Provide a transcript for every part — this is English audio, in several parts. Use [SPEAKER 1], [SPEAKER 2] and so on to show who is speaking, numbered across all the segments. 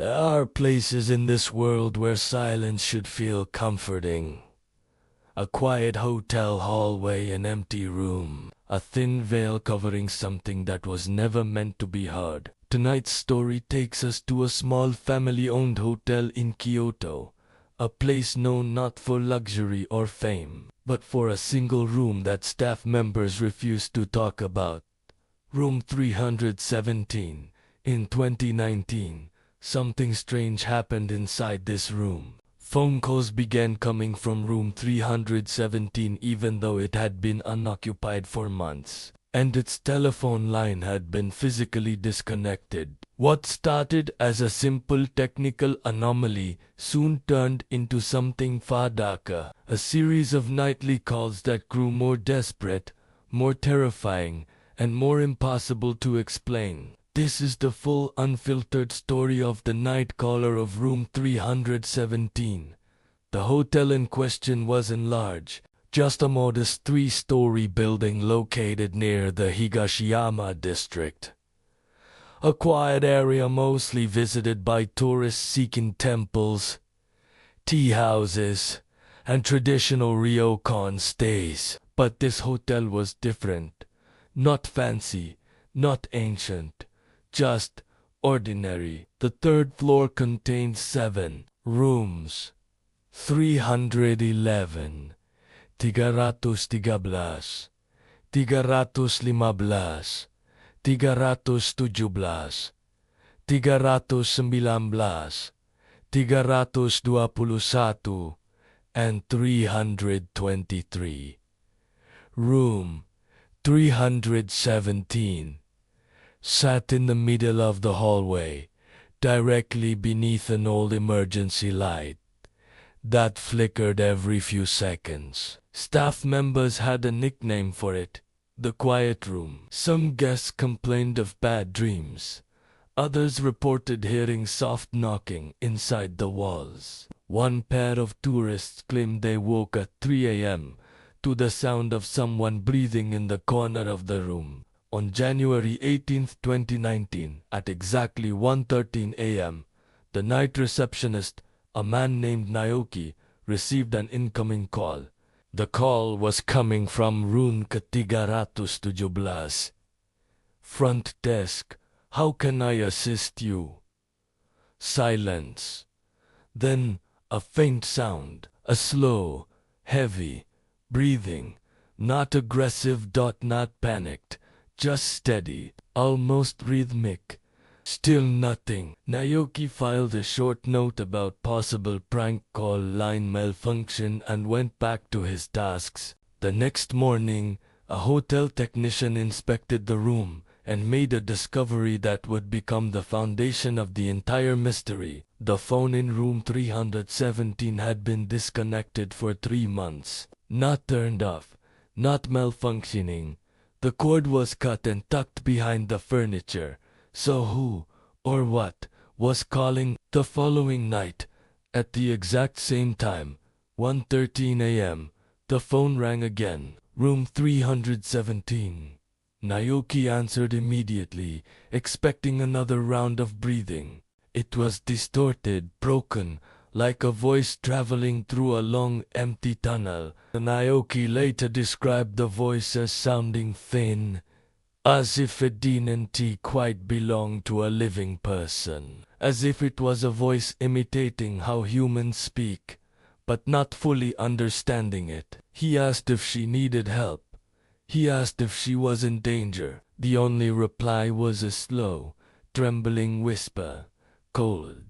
[SPEAKER 1] There are places in this world where silence should feel comforting. A quiet hotel hallway, an empty room, a thin veil covering something that was never meant to be heard. Tonight's story takes us to a small family-owned hotel in Kyoto, a place known not for luxury or fame, but for a single room that staff members refuse to talk about. Room 317. In 2019, something strange happened inside this room. Phone calls began coming from room 317 even though it had been unoccupied for months, and its telephone line had been physically disconnected. What started as a simple technical anomaly soon turned into something far darker, a series of nightly calls that grew more desperate, more terrifying, and more impossible to explain. This is the full unfiltered story of the night caller of room 317. The hotel in question wasn't large, just a modest 3-story building located near the Higashiyama district. A quiet area mostly visited by tourists seeking temples, tea houses, and traditional ryokan stays. But this hotel was different. Not fancy, not ancient, just ordinary. The third floor contained 7 rooms. 311, 313, 315, 317, 319, 321, and 323. Room 317 sat in the middle of the hallway, directly beneath an old emergency light that flickered every few seconds. Staff members had a nickname for it, the quiet room. Some guests complained of bad dreams. Others reported hearing soft knocking inside the walls. One pair of tourists claimed they woke at 3 a.m. to the sound of someone breathing in the corner of the room. On January 18, 2019, at exactly 1:13 a.m., the night receptionist, a man named Naoki, received an incoming call. The call was coming from room 317. Front desk, how can I assist you? Silence. Then a faint sound, a slow, heavy breathing, not aggressive, not panicked, just steady, almost rhythmic. Still nothing. Naoki filed a short note about possible prank call line malfunction and went back to his tasks. The next morning, a hotel technician inspected the room and made a discovery that would become the foundation of the entire mystery. The phone in room 317 had been disconnected for 3 months. Not turned off, not malfunctioning. The cord was cut and tucked behind the furniture. So who, or what, was calling? The following night, at the exact same time, 1:13 a.m., the phone rang again. Room 317. Naoki answered immediately, expecting another round of breathing. It was distorted, broken, like a voice traveling through a long, empty tunnel. Naoki later described the voice as sounding thin, as if it didn't quite belong to a living person, as if it was a voice imitating how humans speak, but not fully understanding it. He asked if she needed help. He asked if she was in danger. The only reply was a slow, trembling whisper, cold.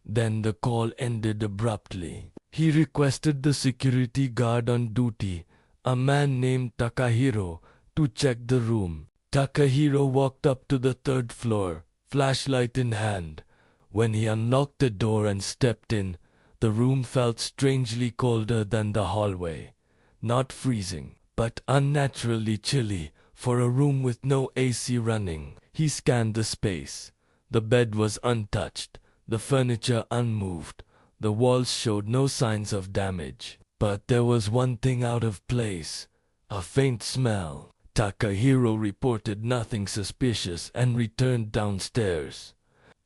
[SPEAKER 1] Then the call ended abruptly. He requested the security guard on duty, a man named Takahiro, to check the room. Takahiro walked up to the 3rd floor, flashlight in hand. When he unlocked the door and stepped in, the room felt strangely colder than the hallway. Not freezing, but unnaturally chilly for a room with no AC running. He scanned the space. The bed was untouched, the furniture unmoved. The walls showed no signs of damage. But there was one thing out of place, a faint smell. Takahiro reported nothing suspicious and returned downstairs.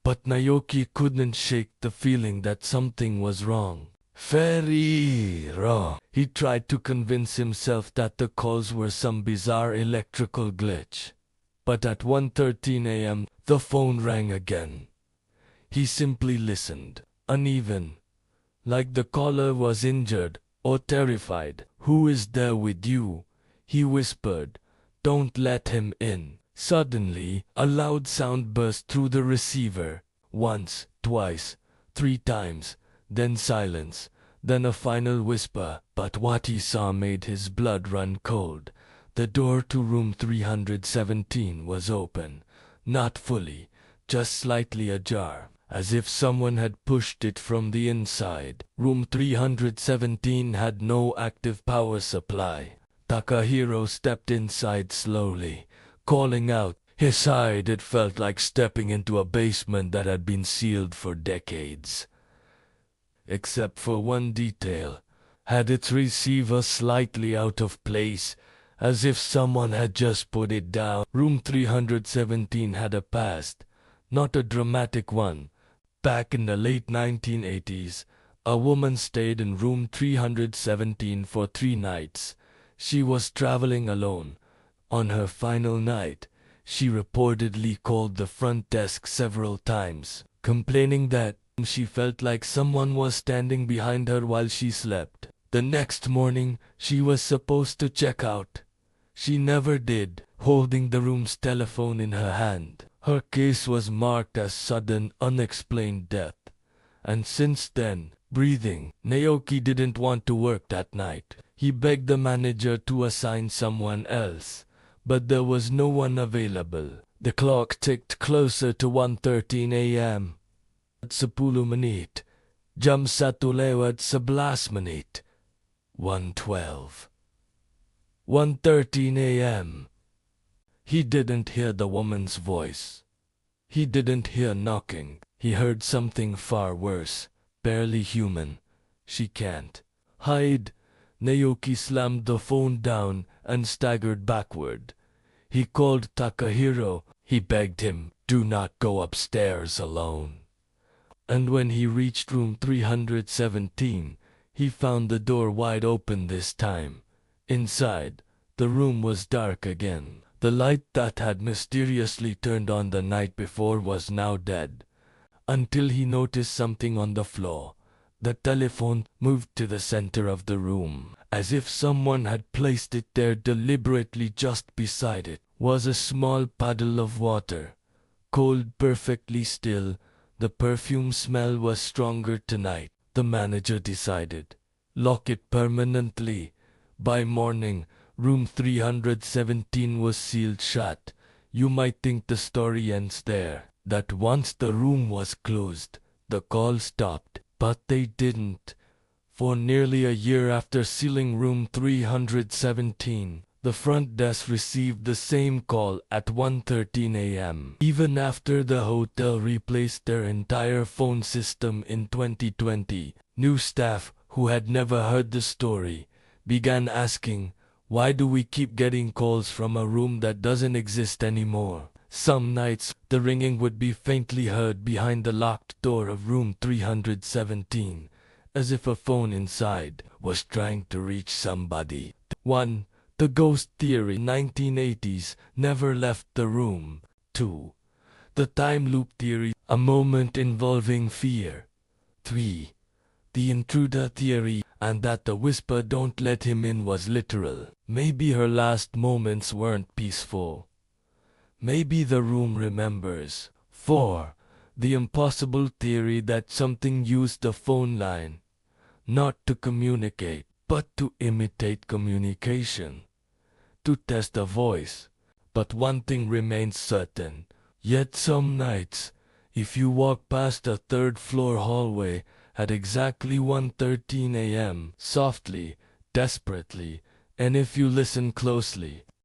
[SPEAKER 1] But Naoki couldn't shake the feeling that something was wrong. Very wrong. He tried to convince himself that the calls were some bizarre electrical glitch. But at 1:13 a.m., the phone rang again. He simply listened, uneven, like the caller was injured or terrified. "Who is there with you?" he whispered. "Don't let him in." Suddenly, a loud sound burst through the receiver. Once, twice, 3 times, then silence, then a final whisper. But what he saw made his blood run cold. The door to room 317 was open, not fully, just slightly ajar, as if someone had pushed it from the inside. Room 317 had no active power supply. Takahiro stepped inside slowly, calling out. His side, it felt like stepping into a basement that had been sealed for decades. Except for one detail, had its receiver slightly out of place, as if someone had just put it down. Room 317 had a past, not a dramatic one. Back in the late 1980s, a woman stayed in room 317 for 3 nights. She was traveling alone. On her final night, she reportedly called the front desk several times, complaining that she felt like someone was standing behind her while she slept. The next morning, she was supposed to check out. She never did, holding the room's telephone in her hand. Her case was marked as sudden, unexplained death. And since then, breathing. Naoki didn't want to work that night. He begged the manager to assign someone else, but there was no one available. The clock ticked closer to 1:13 a.m. At 10 menit, jam 1 lewat 11 menit. 1:12. 1:13 a.m. He didn't hear the woman's voice. He didn't hear knocking. He heard something far worse, barely human. "She can't hide." Naoki slammed the phone down and staggered backward. He called Takahiro. He begged him, "Do not go upstairs alone." And when he reached room 317, he found the door wide open this time. Inside, the room was dark again. The light that had mysteriously turned on the night before was now dead, until he noticed something on the floor. The telephone moved to the center of the room, as if someone had placed it there deliberately. Just beside it was a small puddle of water, cold, perfectly still. The perfume smell was stronger tonight, the manager decided. Lock it permanently. By morning, room 317 was sealed shut. You might think the story ends there, that once the room was closed, the call stopped. But they didn't. For nearly a year after sealing room 317, the front desk received the same call at 1:13 a.m. Even after the hotel replaced their entire phone system in 2020, new staff, who had never heard the story, began asking, "Why do we keep getting calls from a room that doesn't exist anymore?" Some nights, the ringing would be faintly heard behind the locked door of room 317, as if a phone inside was trying to reach somebody. 1. The ghost theory. 1980s never left the room. 2. The time loop theory, a moment involving fear. 3. The intruder theory, and that the whisper "don't let him in" was literal. Maybe her last moments weren't peaceful. Maybe the room remembers. 4. The impossible theory that something used the phone line, not to communicate, but to imitate communication, to test a voice. But one thing remains certain. Yet some nights, if you walk past a third-floor hallway at exactly 1:13 a.m., softly, desperately, and if you listen closely,